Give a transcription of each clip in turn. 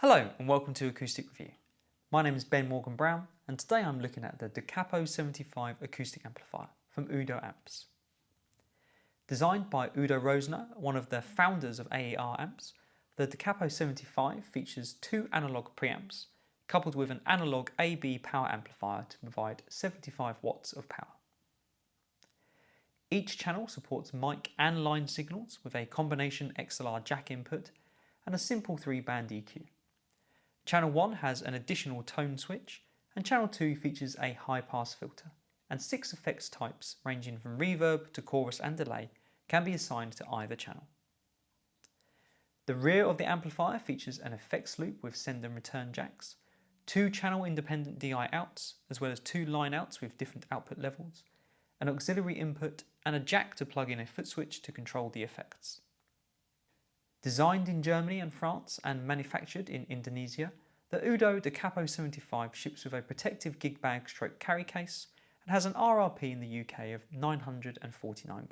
Hello and welcome to Acoustic Review. My name is Ben Morgan Brown and today I'm looking at the Da Capo 75 acoustic amplifier from Udo Amps. Designed by Udo Rosner, one of the founders of AER amps, the Da Capo 75 features two analog preamps coupled with an analog AB power amplifier to provide 75 watts of power. Each channel supports mic and line signals with a combination XLR jack input and a simple 3-band EQ. Channel 1 has an additional tone switch and Channel 2 features a high-pass filter, and 6 effects types ranging from reverb to chorus and delay can be assigned to either channel. The rear of the amplifier features an effects loop with send and return jacks, 2 channel independent DI outs as well as 2 line outs with different output levels, an auxiliary input and a jack to plug in a foot switch to control the effects. Designed in Germany and France and manufactured in Indonesia, the Udo Da Capo 75 ships with a protective gig bag stroke carry case and has an RRP in the UK of £949.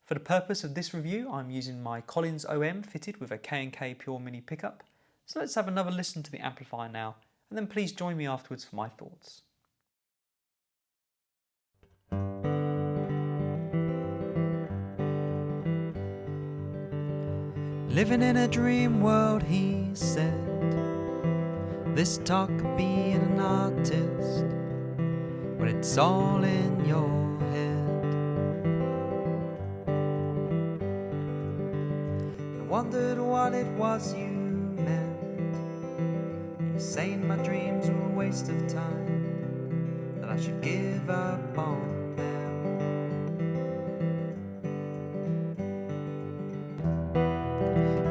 For the purpose of this review, I'm using my Collins OM fitted with a K&K Pure Mini pickup, so let's have another listen to the amplifier now, and then please join me afterwards for my thoughts. Living in a dream world, he said. This talk of being an artist, but it's all in your head. I wondered what it was you meant. You saying my dreams were a waste of time, that I should give up on them.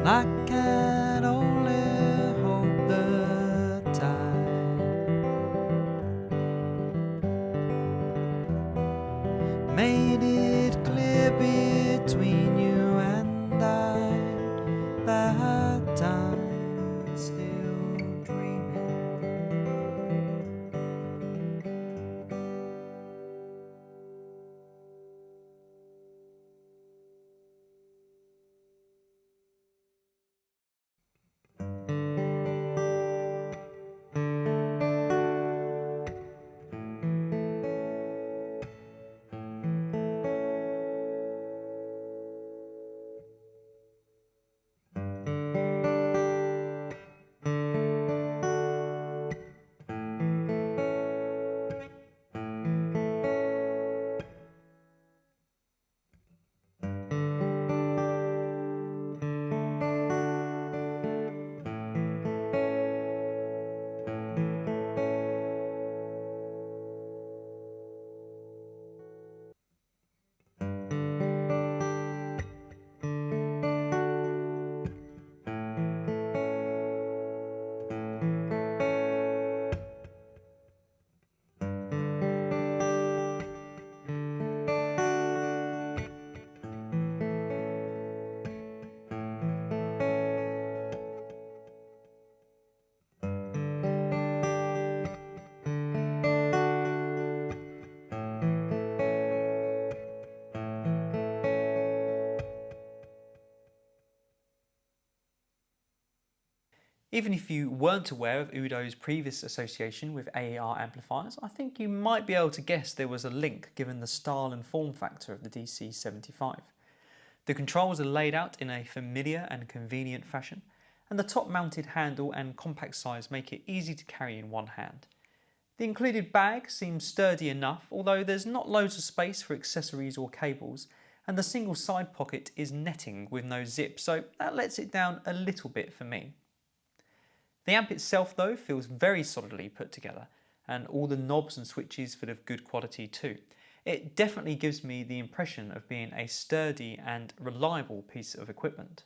I can only hold the tide. Made it clear between you and I that I'm still dreaming. Even if you weren't aware of Udo's previous association with AER amplifiers, I think you might be able to guess there was a link given the style and form factor of the DC75. The controls are laid out in a familiar and convenient fashion, and the top-mounted handle and compact size make it easy to carry in one hand. The included bag seems sturdy enough, although there's not loads of space for accessories or cables, and the single side pocket is netting with no zip, so that lets it down a little bit for me. The amp itself though feels very solidly put together, and all the knobs and switches feel of good quality too. It definitely gives me the impression of being a sturdy and reliable piece of equipment.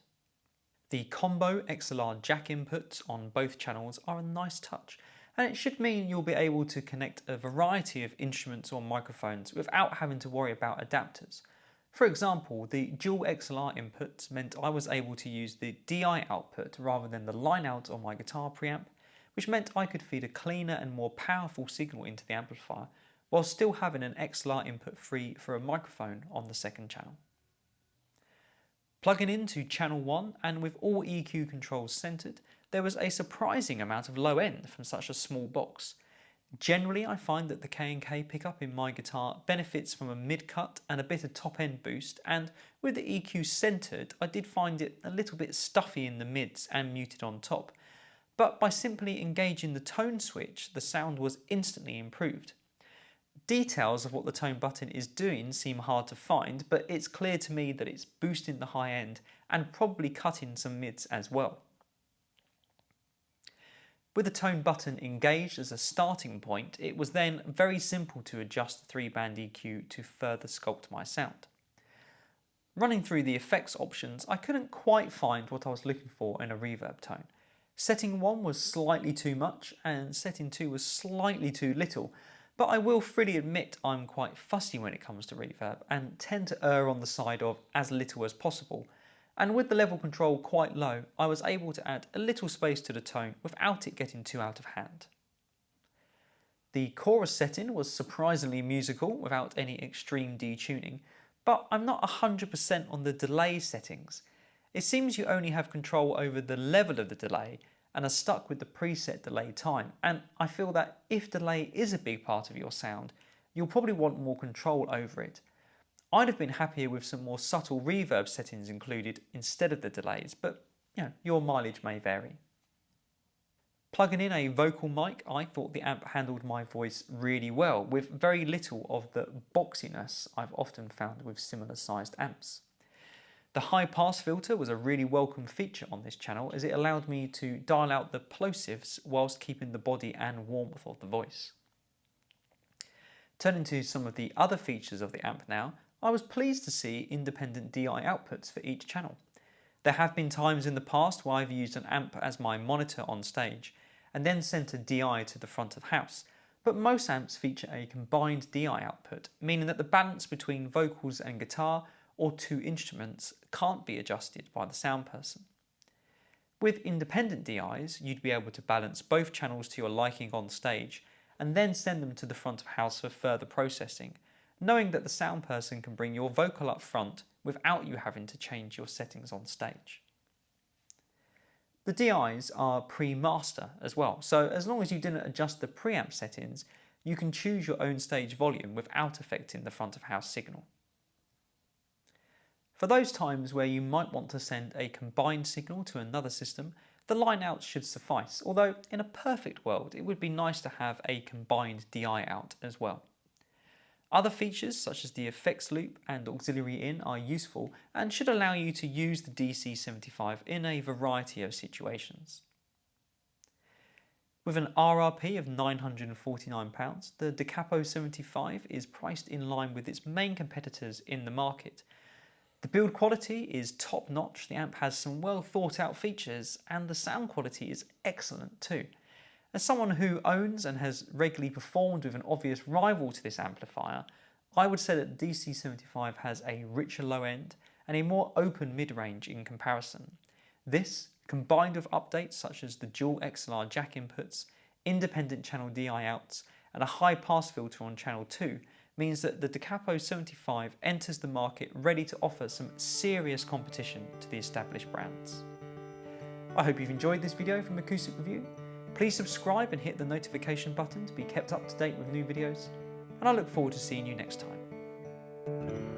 The combo XLR jack inputs on both channels are a nice touch, and it should mean you'll be able to connect a variety of instruments or microphones without having to worry about adapters. For example, the dual XLR inputs meant I was able to use the DI output rather than the line out on my guitar preamp, which meant I could feed a cleaner and more powerful signal into the amplifier while still having an XLR input free for a microphone on the second channel. Plugging into channel 1 and with all EQ controls centred, there was a surprising amount of low end from such a small box. Generally, I find that the K&K pickup in my guitar benefits from a mid-cut and a bit of top-end boost, and with the EQ centred, I did find it a little bit stuffy in the mids and muted on top. But by simply engaging the tone switch, the sound was instantly improved. Details of what the tone button is doing seem hard to find, but it's clear to me that it's boosting the high end and probably cutting some mids as well. With the tone button engaged as a starting point, it was then very simple to adjust the 3-band EQ to further sculpt my sound. Running through the effects options, I couldn't quite find what I was looking for in a reverb tone. Setting 1 was slightly too much and setting 2 was slightly too little, but I will freely admit I'm quite fussy when it comes to reverb and tend to err on the side of as little as possible. And with the level control quite low, I was able to add a little space to the tone without it getting too out of hand. The chorus setting was surprisingly musical without any extreme detuning, but I'm not 100% on the delay settings. It seems you only have control over the level of the delay and are stuck with the preset delay time, and I feel that if delay is a big part of your sound, you'll probably want more control over it. I'd have been happier with some more subtle reverb settings included instead of the delays, but your mileage may vary. Plugging in a vocal mic, I thought the amp handled my voice really well, with very little of the boxiness I've often found with similar sized amps. The high pass filter was a really welcome feature on this channel, as it allowed me to dial out the plosives whilst keeping the body and warmth of the voice. Turning to some of the other features of the amp now, I was pleased to see independent DI outputs for each channel. There have been times in the past where I've used an amp as my monitor on stage and then sent a DI to the front of house, but most amps feature a combined DI output, meaning that the balance between vocals and guitar or two instruments can't be adjusted by the sound person. With independent DIs, you'd be able to balance both channels to your liking on stage and then send them to the front of house for further processing, knowing that the sound person can bring your vocal up front without you having to change your settings on stage. The DIs are pre-master as well, so as long as you didn't adjust the preamp settings, you can choose your own stage volume without affecting the front of house signal. For those times where you might want to send a combined signal to another system, the line out should suffice, although in a perfect world it would be nice to have a combined DI out as well. Other features such as the effects loop and auxiliary in are useful and should allow you to use the DC75 in a variety of situations. With an RRP of £949, the Da Capo 75 is priced in line with its main competitors in the market. The build quality is top notch, the amp has some well thought out features, and the sound quality is excellent too. As someone who owns and has regularly performed with an obvious rival to this amplifier, I would say that the DC75 has a richer low end and a more open mid-range in comparison. This, combined with updates such as the dual XLR jack inputs, independent channel DI outs, and a high pass filter on channel 2, means that the Da Capo 75 enters the market ready to offer some serious competition to the established brands. I hope you've enjoyed this video from Acoustic Review. Please subscribe and hit the notification button to be kept up to date with new videos, and I look forward to seeing you next time.